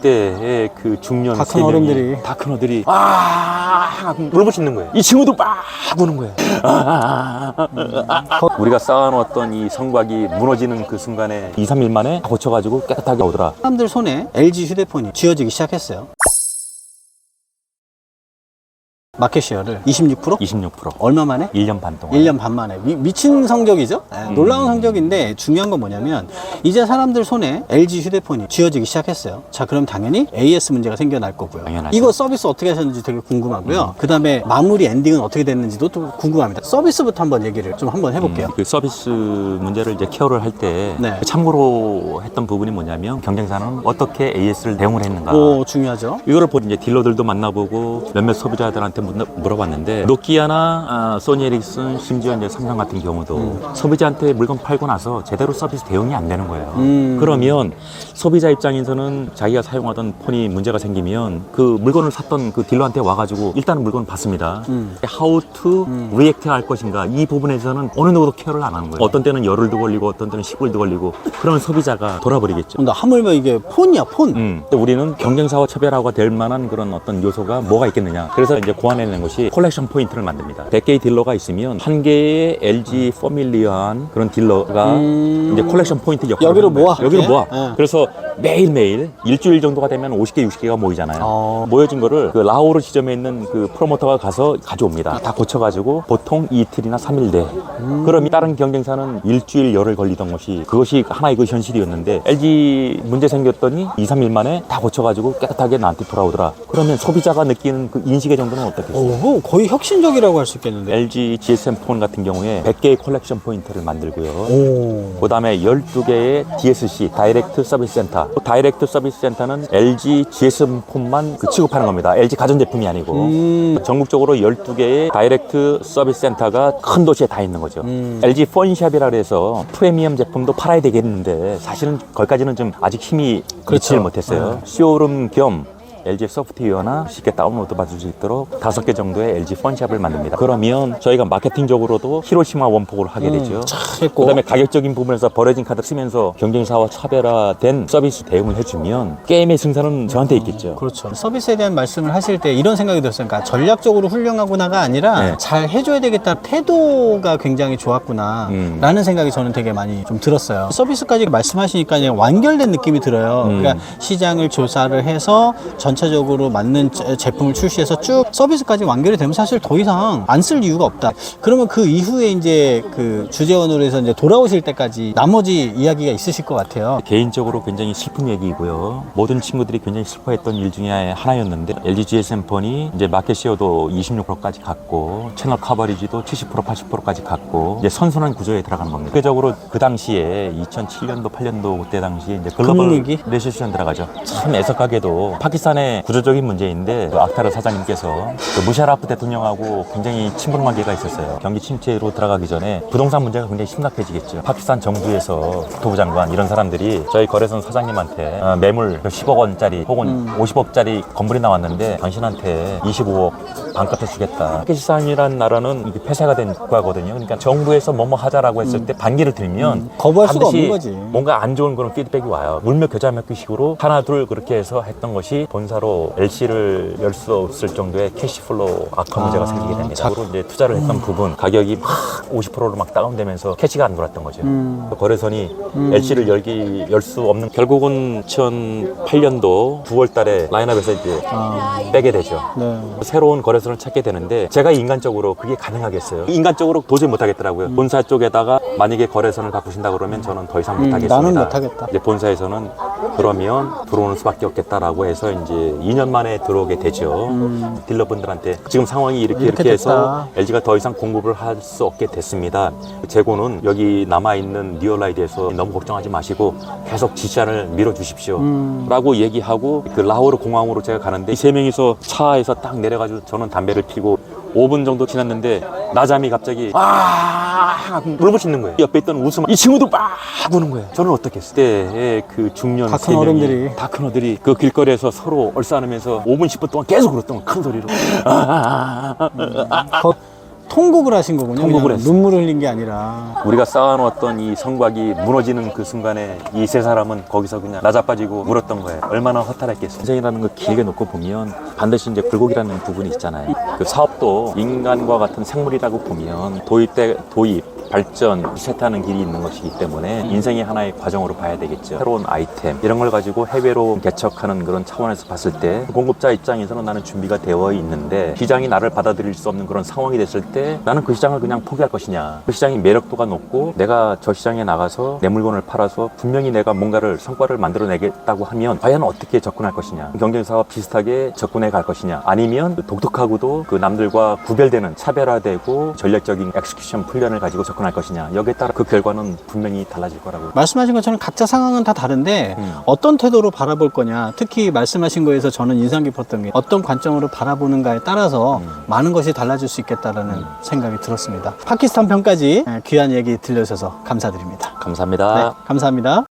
그때의 그 중년 다 큰 어른들이 다 큰 어른들이 울부짖는 거예요. 이 친구도 막 우는 거예요. 우리가 쌓아놓았던 이 성곽이 무너지는 그 순간에 2, 3일 만에 다 고쳐가지고 깨끗하게 오더라. 사람들 손에 LG 휴대폰이 쥐어지기 시작했어요. 마켓 쉐어를 26%? 26%. 얼마 만에? 1년 반 동안. 1년 반 만에. 미친 성적이죠? 네, 놀라운 성적인데 중요한 건 뭐냐면 이제 사람들 손에 LG 휴대폰이 쥐어지기 시작했어요. 자, 그럼 당연히 AS 문제가 생겨날 거고요. 당연하죠. 이거 서비스 어떻게 하셨는지 되게 궁금하고요. 그 다음에 마무리 엔딩은 어떻게 됐는지도 또 궁금합니다. 서비스부터 한번 얘기를 좀 한번 해볼게요. 그 서비스 문제를 이제 케어를 할 때 네. 참고로 했던 부분이 뭐냐면 경쟁사는 어떻게 AS를 대응을 했는가. 오, 중요하죠. 이거를 보고 이제 딜러들도 만나보고 몇몇 소비자들한테 물어봤는데 노키아나 소니 에릭슨 심지어 이제 삼성 같은 경우도 소비자한테 물건 팔고 나서 제대로 서비스 대응이 안 되는 거예요. 그러면 소비자 입장에서는 자기가 사용하던 폰이 문제가 생기면 그 물건을 샀던 그 딜러한테 와가지고 일단은 물건을 받습니다. How to react 할 것인가 이 부분에서는 어느 누구도 케어를 안 하는 거예요. 어떤 때는 열흘도 걸리고 어떤 때는 10일도 걸리고 그러면 소비자가 돌아버리겠죠. 근데 하물며 이게 폰이야, 폰. 근데 우리는 경쟁사와 차별화가 될 만한 그런 어떤 요소가 뭐가 있겠느냐. 그래서 이제 고안해낸 것이 콜렉션 포인트를 만듭니다. 100개의 딜러가 있으면 한 개의 LG 포밀리어한 그런 딜러가 이제 콜렉션 포인트 역할을 여기로 하는 거예요. 모아. 여기로 모아. 네. 그래서 매일매일 일주일 정도가 되면 50개, 60개가 모이잖아요. 모여진 거를 그 라오르 지점에 있는 그 프로모터가 가서 가져옵니다. 다 고쳐가지고 보통 이틀이나 3일 돼. 그럼 다른 경쟁사는 일주일, 열흘 걸리던 것이 그것이 하나의 그 현실이었는데 LG 문제 생겼더니 2, 3일 만에 다 고쳐가지고 깨끗하게 나한테 돌아오더라. 그러면 소비자가 느끼는 그 인식의 정도는 어떻겠어요? 오, 거의 혁신적이라고 할 수 있겠는데. LG GSM 폰 같은 경우에 100개의 콜렉션 포인트를 만들고요. 오. 그 다음에 12개의 DSC, 다이렉트 서비스 센터. 다이렉트 서비스 센터는 LG GSM 폰만 그 취급하는 겁니다. LG 가전제품이 아니고. 전국적으로 12개의 다이렉트 서비스 센터가 큰 도시에 다 있는 거죠. LG 폰샵이라 그래서 프리미엄 제품도 팔아야 되겠는데 사실은 거기까지는 좀 아직 힘이 미치질 못했어요. 쇼룸 겸 LG 소프트웨어나 쉽게 다운로드 받을 수 있도록 5개 정도의 LG 폰샵을 만듭니다. 그러면 저희가 마케팅적으로도 히로시마 원폭으로 하게 되죠. 했고. 그다음에 가격적인 부분에서 버려진 카드 쓰면서 경쟁사와 차별화된 서비스 대응을 해주면 게임의 승산은 저한테 있겠죠. 그렇죠. 서비스에 대한 말씀을 하실 때 이런 생각이 들었어요. 그러니까 전략적으로 훌륭하구나가 아니라 네. 잘 해줘야 되겠다 태도가 굉장히 좋았구나 라는 생각이 저는 되게 많이 좀 들었어요. 서비스까지 말씀하시니까 그냥 완결된 느낌이 들어요. 그러니까 시장을 조사를 해서 전체적으로 맞는 제품을 출시해서 쭉 서비스까지 완결이 되면 사실 더 이상 안 쓸 이유가 없다. 그러면 그 이후에 이제 그 주재원으로 해서 이제 돌아오실 때까지 나머지 이야기가 있으실 것 같아요. 개인적으로 굉장히 슬픈 얘기이고요. 모든 친구들이 굉장히 슬퍼했던 일 중에 하나였는데 LG GSM 폰이 이제 마켓 시어도 26%까지 갔고 채널 커버리지도 70% 80%까지 갔고 이제 선순환 구조에 들어가는 겁니다. 대표적으로 그 당시에 2007년도 8년도 그때 당시에 이제 글로벌 금융위기? 레시션 들어가죠. 참 애석하게도 파키스탄의 구조적인 문제인데 그 악타르 사장님께서 그 무샤라프 대통령하고 굉장히 친분 관계가 있었어요. 경기 침체로 들어가기 전에 부동산 문제가 굉장히 심각해지겠죠. 파키스탄 정부에서 국토부 장관 이런 사람들이 저희 거래선 사장님한테 매물 10억 원짜리 혹은 50억짜리 건물이 나왔는데 당신한테 25억 반값에 주겠다. 파키스탄이라는 나라는 이게 폐쇄가 된 국가거든요. 그러니까 정부에서 뭐뭐 하자라고 했을 때 반기를 들면 거부할 수가 반드시 없는 거지. 뭔가 안 좋은 그런 피드백이 와요. 물며 겨자 먹기식으로 하나 둘 그렇게 해서 했던 것이 본사로 LC를 열 수 없을 정도의 캐시플로우 악화 문제가 생기게 됩니다. 그리고 이제 투자를 했던 부분 가격이 막 50%로 막 다운되면서 캐시가 안 돌았던 거죠. 거래선이 LC를 열 수 없는 결국은 2008년도 9월 달에 라인업에서 이제 빼게 되죠. 네. 새로운 거래선을 찾게 되는데 제가 인간적으로 그게 가능하겠어요? 인간적으로 도저히 못하겠더라고요. 본사 쪽에다가 만약에 거래선을 바꾸신다 그러면 저는 더 이상 못하겠습니다. 나는 못하겠다. 이제 본사에서는 그러면 들어오는 수밖에 없겠다라고 해서 이제 2년 만에 들어오게 되죠. 딜러분들한테 지금 상황이 이렇게 해서 LG가 더 이상 공급을 할 수 없게 됐습니다. 재고는 여기 남아있는 리얼라이드에서 너무 걱정하지 마시고 계속 지시안을 밀어주십시오. 라고 얘기하고 그 라오르 공항으로 제가 가는데 이 세 명이서 차에서 딱 내려가지고 저는 담배를 피고 5분 정도 지났는데 나잠이 갑자기 울부짖는 거예요. 옆에 있던 웃음 이 친구도 막 우는 거예요. 저는 어떻게 했어요? 그때의 그 중년 다 큰 어른들이 다 큰 어른들이 그 길거리에서 서로 얼싸안으면서 5분 10분 동안 계속 울었던 거예요. 큰 소리로 통곡을 하신 거군요. 통곡을 그냥 했어요. 눈물을 흘린 게 아니라. 우리가 쌓아놓았던 이 성곽이 무너지는 그 순간에 이 세 사람은 거기서 그냥 나자빠지고 울었던 거예요. 얼마나 허탈했겠어요. 인생이라는 걸 길게 놓고 보면 반드시 이제 굴곡이라는 부분이 있잖아요. 그 사업도 인간과 같은 생물이라고 보면 도입, 발전, 세타하는 길이 있는 것이기 때문에 인생의 하나의 과정으로 봐야 되겠죠. 새로운 아이템 이런 걸 가지고 해외로 개척하는 그런 차원에서 봤을 때 공급자 입장에서는 나는 준비가 되어 있는데 시장이 나를 받아들일 수 없는 그런 상황이 됐을 때 나는 그 시장을 그냥 포기할 것이냐. 그 시장이 매력도가 높고 내가 저 시장에 나가서 내 물건을 팔아서 분명히 내가 뭔가를 성과를 만들어내겠다고 하면 과연 어떻게 접근할 것이냐. 경쟁사와 비슷하게 접근해 갈 것이냐. 아니면 독특하고도 그 남들과 구별되는 차별화되고 전략적인 엑스큐션 훈련을 가지고 접근할 것이냐. 여기에 따라 그 결과는 분명히 달라질 거라고. 말씀하신 것처럼 각자 상황은 다 다른데 어떤 태도로 바라볼 거냐. 특히 말씀하신 거에서 저는 인상 깊었던 게 어떤 관점으로 바라보는가에 따라서 많은 것이 달라질 수 있겠다라는 생각이 들었습니다. 파키스탄 편까지 귀한 얘기 들려주셔서 감사드립니다. 감사합니다. 네, 감사합니다.